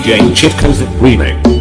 DJ Chitko's remix.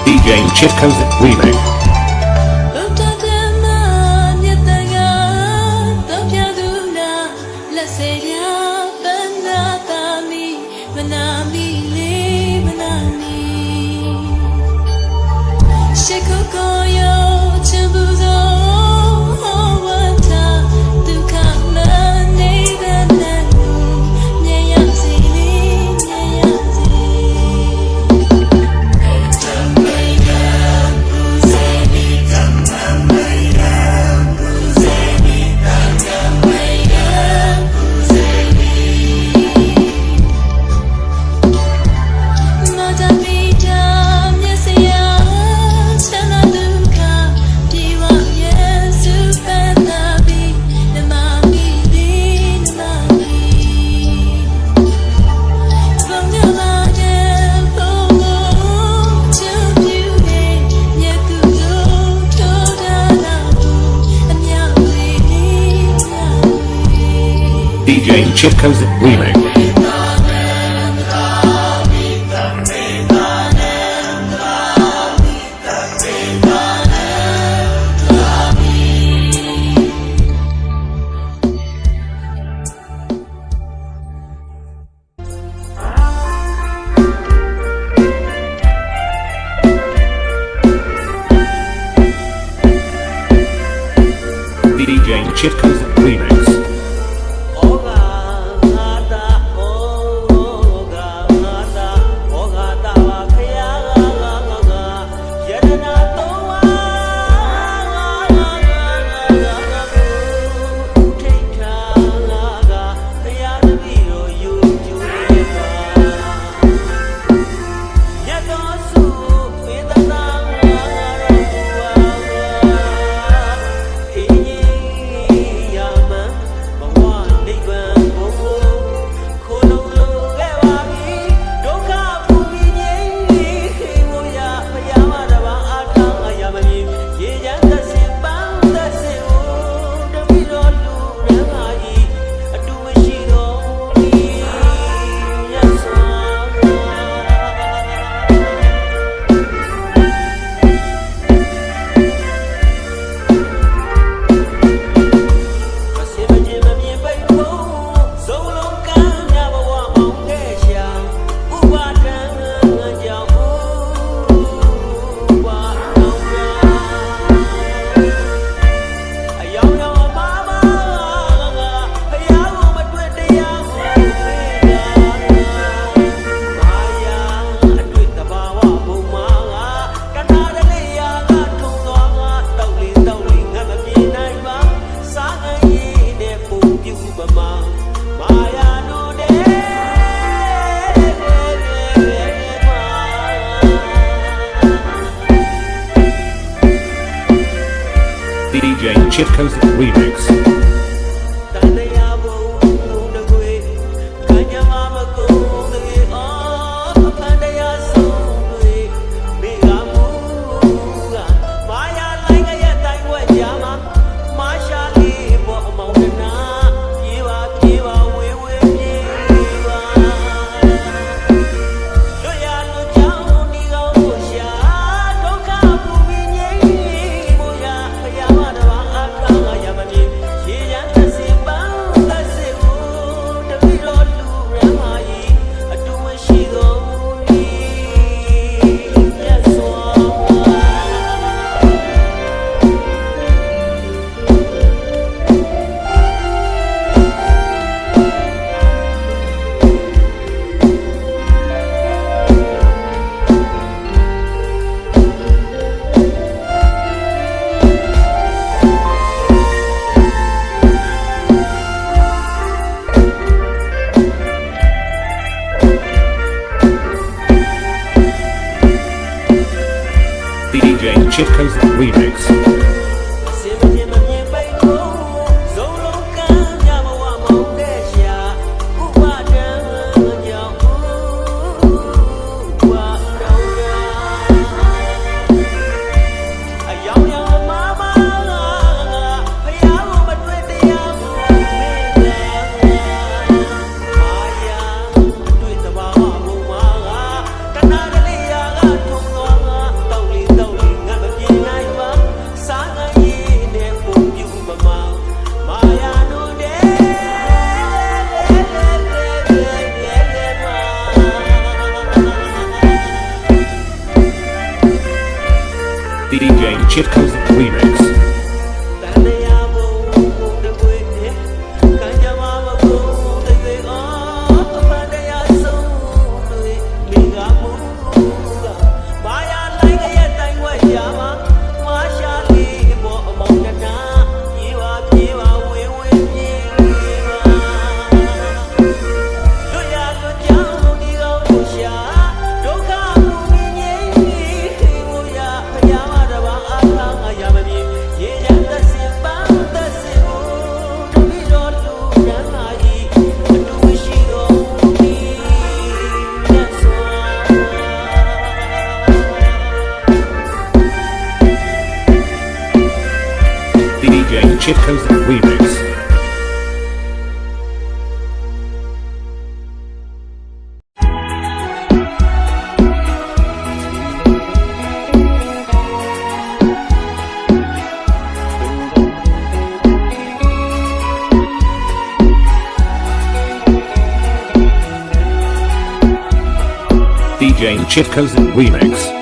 DJ Chitko's remix. DJ Chitko's remix. DJ Chitko's remix. DJ Chipko's Remix. DJ Chipko's Remix. DJ Chipko's Remix. DJ Chipko's Remix.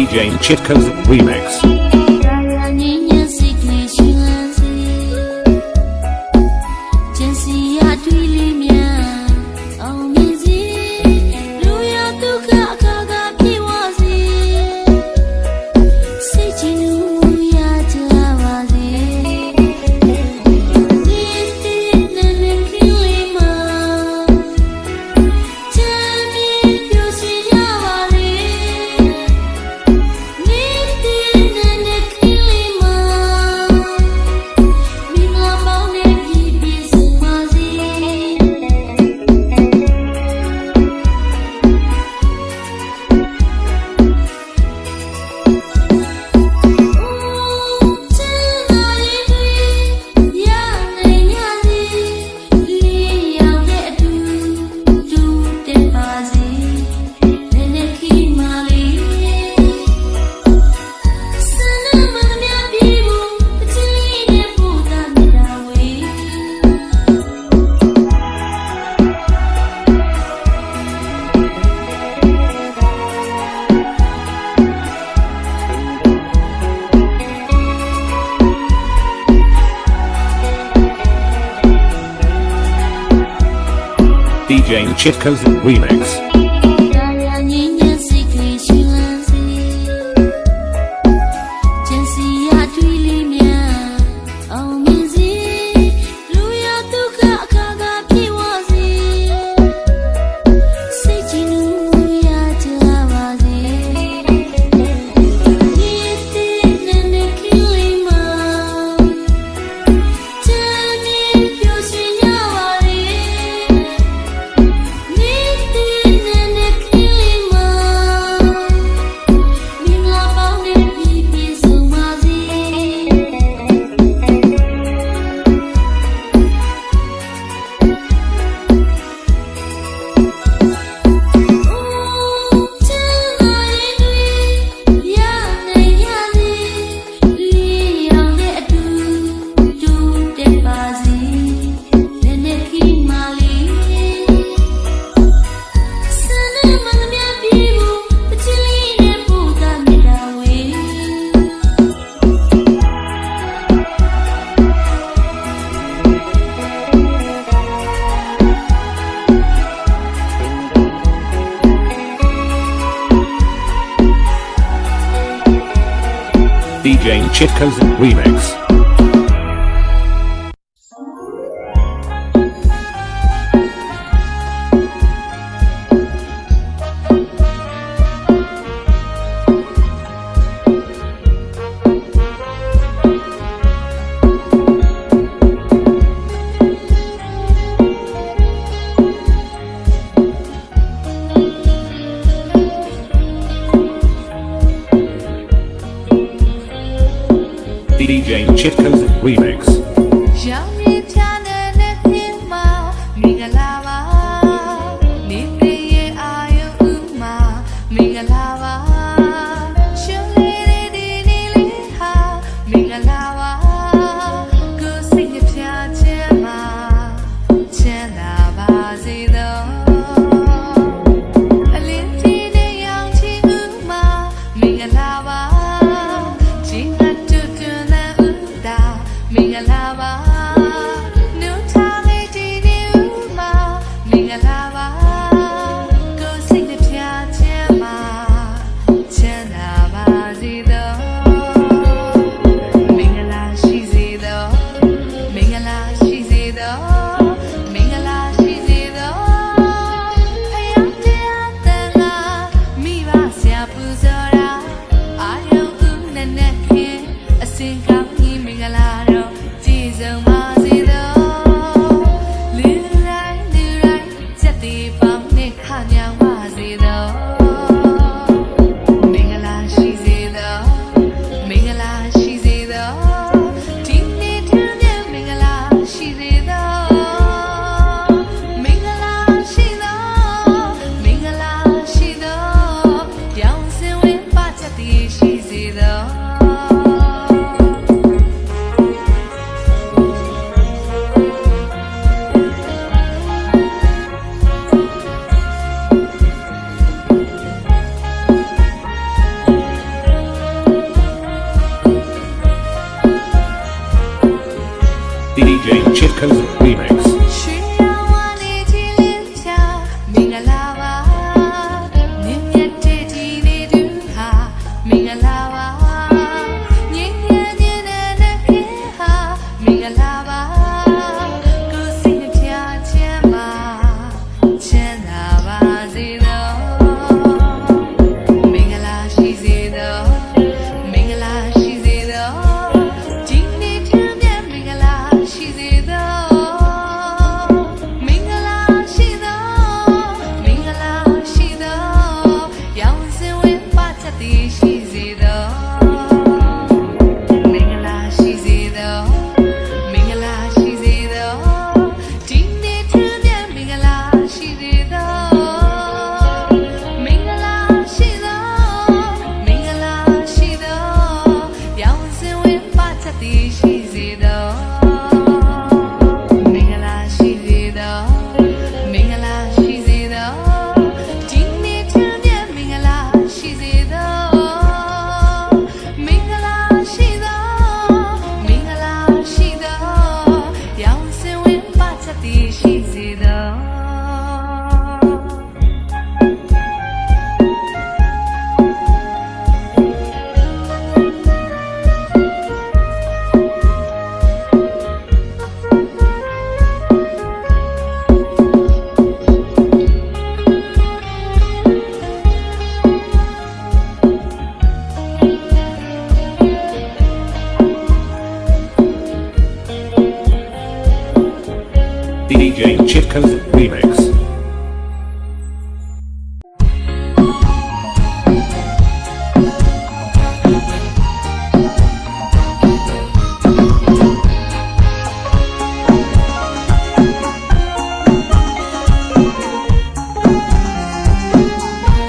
DJ Chipko's Remix. DJ Chipko's Remix. Then DJ Chitko's Remix. ，DJ Chitko's Remix. DJ Chitko's Remix. ။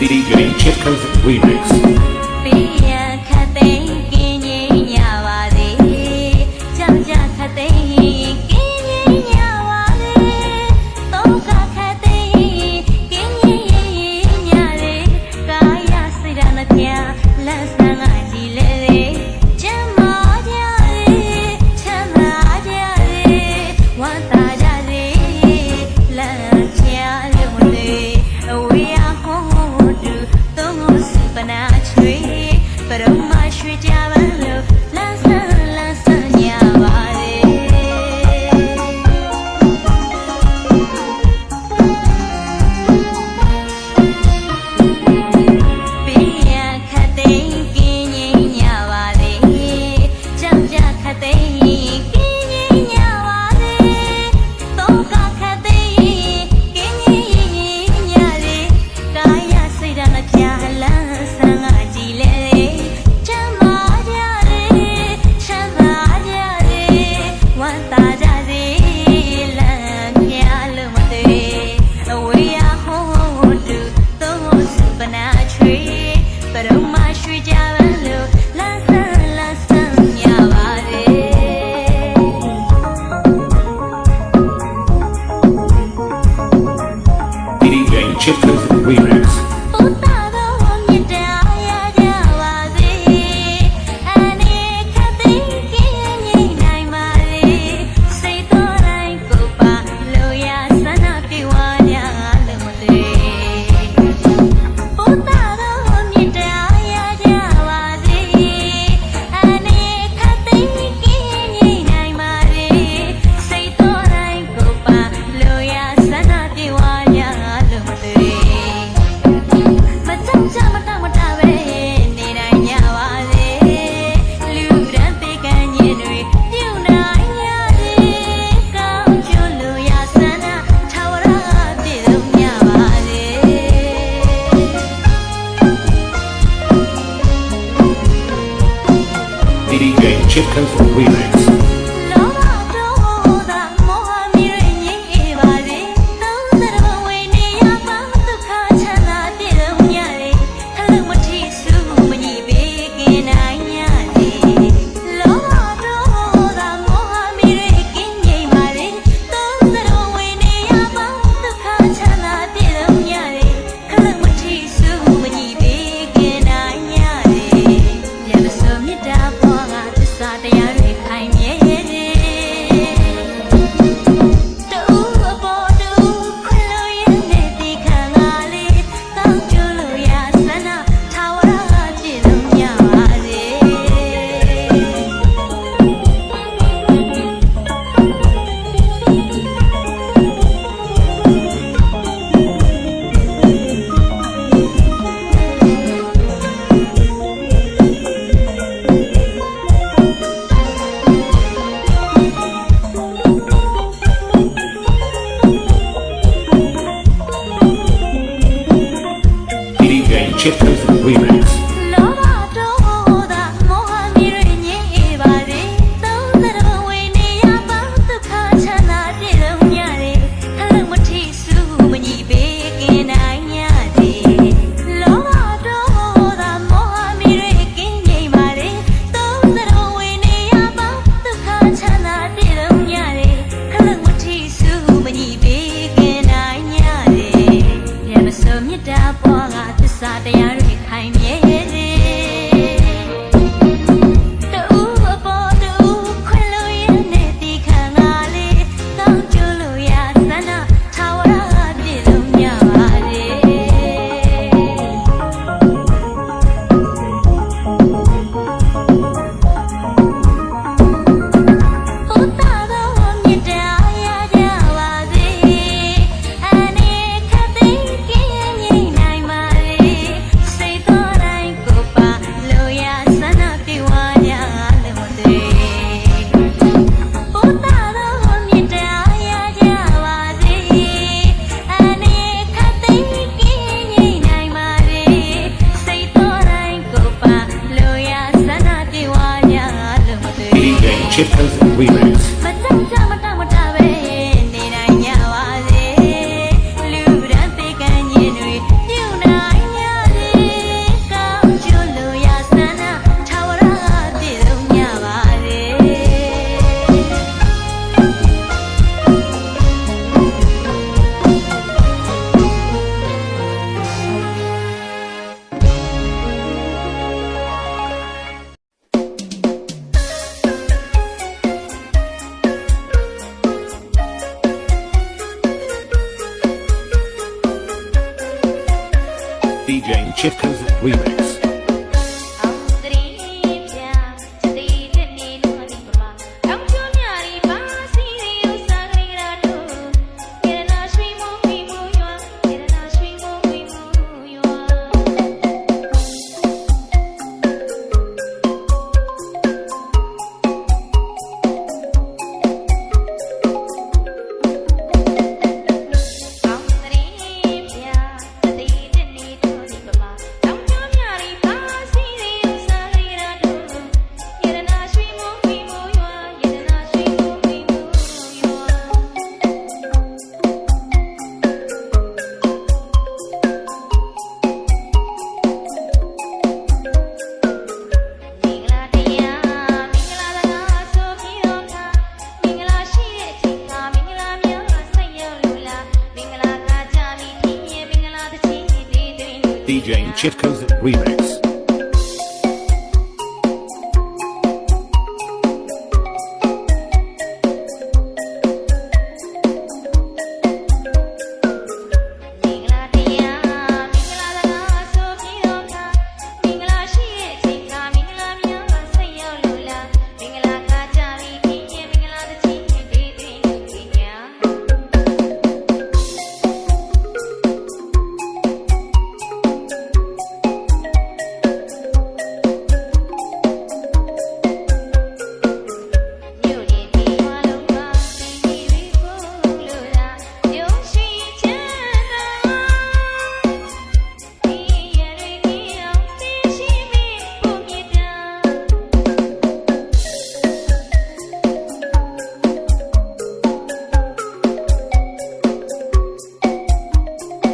DJ Chitko's Remix. ပေးရခတ်သိမ်းကင်းငြိမ်းရပါစေကြောက်ကြခတ်သိမ်းကင်းငြိမ်းရပါစေတော့ကခတ်သိမ်းကင်းငြိမ်းရလေကာယစိတ်ဓာတ်နှပြလက်ဆန်းကကြည်လေကျမ်းမာကြလေချမ်းသာကြလေဝမ်းသာကြလေလက်ချလို့လေအဝေးအဟောတူသုံးစပနာချွေပရမရွှေကြပါလို့လန်းဆန်းညပါလေပေးရခတ်သိမ်းကင်းငြိမ်းညပါလေကြောက်ကြခတ်သိမ်းကင်းငြိမ်းညပါလေတော့ကခတ်သိမ်းကင်းငြိမ်းညလေကာယစိတ်ဓာတ်နှပြလန်းဆန်းကကြည်လေချမ်းသာကြလေချမ်းသာကြလေဝမ်းသာကြစေလမ်းပြလို့မသေးအဝေးရဟောတူသုံးစပနာချွေပရမရွှေကြပါလို့လန်းဆန်းညပါလေ DJ Chitko's Remix. ဘုရားတော်မြတ်တရားရကြပါစေအနေခတ်သိမ်းကင်းငြိမ်းနိုင်ပါလေစိတ်တော်တိုင်းကိုပါလို့ရဆန္ဒပြေဝကြလို့မသေးဘုရားတော်မြတ်တရားရကြပါစေအနေခတ်သိမ်းကင်းငြိမ်းနိုင်ပါလေစိတ်တော်တိုင်းကိုပါလို့ရဆန္ဒပြေဝကြလို့မသေး မကြောက်ကြမတောင့်မတပဲနေနိုင်ကြပါစေလူရန်သေးကံရင်တွေပြုနိုင်ရစေကောင်းကျိုးလို့ရဆန္ဒထာဝရပြည့်စုံကြပါစေ DJ Chitko's Remix. လောဘဒေါသမောဟမြင်ရငြိမ်းပါစေသုံးစရဘဝေနေရပါဒုက္ခချမ်းသာပြည့်စုံကြလေခလုံးမထီစုမညီပေးကင်းနိုင်ကြလေလောဘဒေါသမောဟမြင်ရကင်းငြိမ်းပါလေသုံးစရဘဝေနေရပါဒုက္ခချမ်းသာပြည့်စုံကြလေခလုံးမထီစုမညီပေးကင်းနိုင်ကြလေရမစုံမြတ်တာပေါ်ကသစ္စာတရားတွေခိုင်မြဲလေတူအပေါ်တူခွင်လို့ရတဲ့ဒီခံလာလေတောင်းကျလို့ရဆန္ဒထာဝရပြည့်စုံကြပါစေ DJ Chitko's Remix. လောဘဒေါသမောဟမြင်ရငြိမ်းပါစေသုံးစရဘဝေနေရပါဒုက္ခချမ်းသာပြည့်စုံကြလေခလုံးမထီစုမညီပေးကင်းနိုင်ကြလေလောဘဒေါသမောဟမြင်ရကင်းငြိမ်းပါလေသုံးစရဘဝေနေရပါဒုက္ခချမ်းသာပြည့်စုံကြလေခလုံးမထီစုမညီပေးကင်းနိုင်ကြလေရမစုံမြတ်တာပေါ်ကသစ္စာတရားတွေခိုင်မြဲလေတူအပေါ်တူခွင်လို့ရတဲ့ဒီခံလာလေတောင်းကျလို့ရဆန္ဒထာဝရပြည့်စုံကြပါလေ ဘုရားတော်မြတ်တရားရကြပါစေအနေခတ်သိမ်းကင်းငြိမ်းနိုင်ပါလေစိတ်တော်တိုင်း DJ Chipco's remix. အောင်တရင်ပြချတိတဲ့နေလို့ဒီမှာတောင်ကျွမြရီပါစီရီဥစားကြရတော့ရတနာရွှေမုံမီမူရွာရတနာရွှေမုံမီမူရွာ DJ Chipco's remix.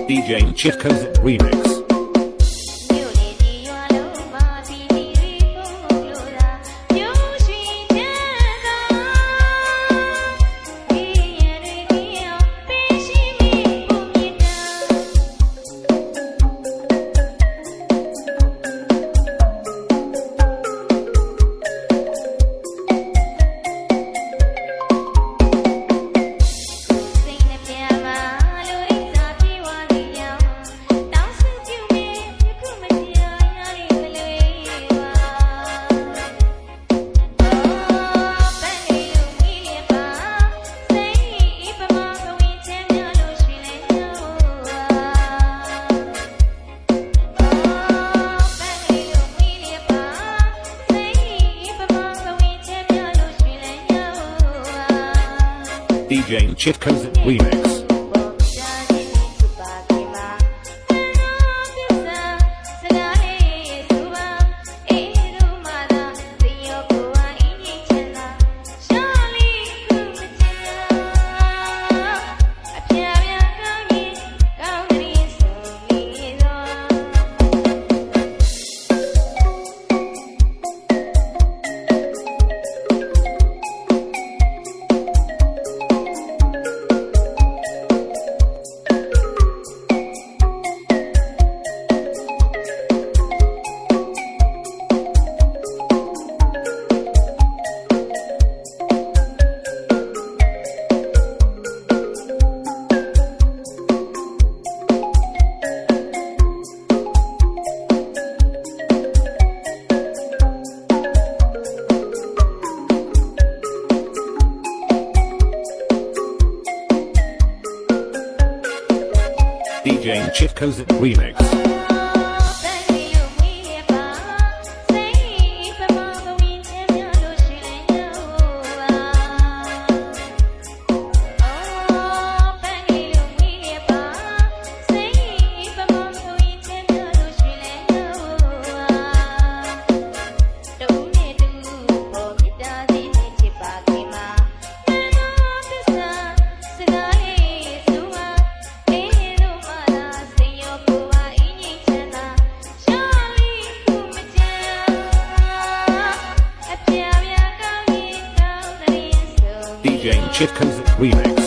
DJ Chipco's remix. မြို့လေးဒီရွာလုံးမှာဒီဒီရီကိုလို့သာမျိုးရှိချမ်းသာဒီရရီပြောင်းပေးရှိမိပုံမြင်တာ စိတ်နဲ့ပြပါလို့အိစာပြေဝါနေရောတောင်းစုပြုမေယခုမတရားရလိမလွေပါပန်းလေးလူမီးလေးပါစိတ်ဤပမာကဝင်ချမ်းများလို့ရွှေလဲရောပန်းလေးလူမီးလေးပါစိတ်ဤပမာကဝင်ချမ်းများလို့ရွှေလဲရော DJ Chipco's remix. DJ Chipco's remix. ပန်းလေးလူမီးလေးပါစိတ်ဤပမာကဝင်ချမ်းများလို့ရွှေလဲရောပန်းလေးလူမီးလေးပါစိတ်ဤပမာကဝင်ချမ်းများလို့ရွှေလဲရောတူနဲ့တူပေါ်မြတ်တာစီနဲ့ချစ်ပါခင်မှာမနောသစ္စာစကားလေးဆိုပါအေးလို့မလားစိတ်ရောကိုယ်ပါအင်းကြီးချမ်းသာရှာလီခုမချမ်းအပြာပြာကောင်းရင်ကောင်းတဲ့ဆို DJ Chipco's remix.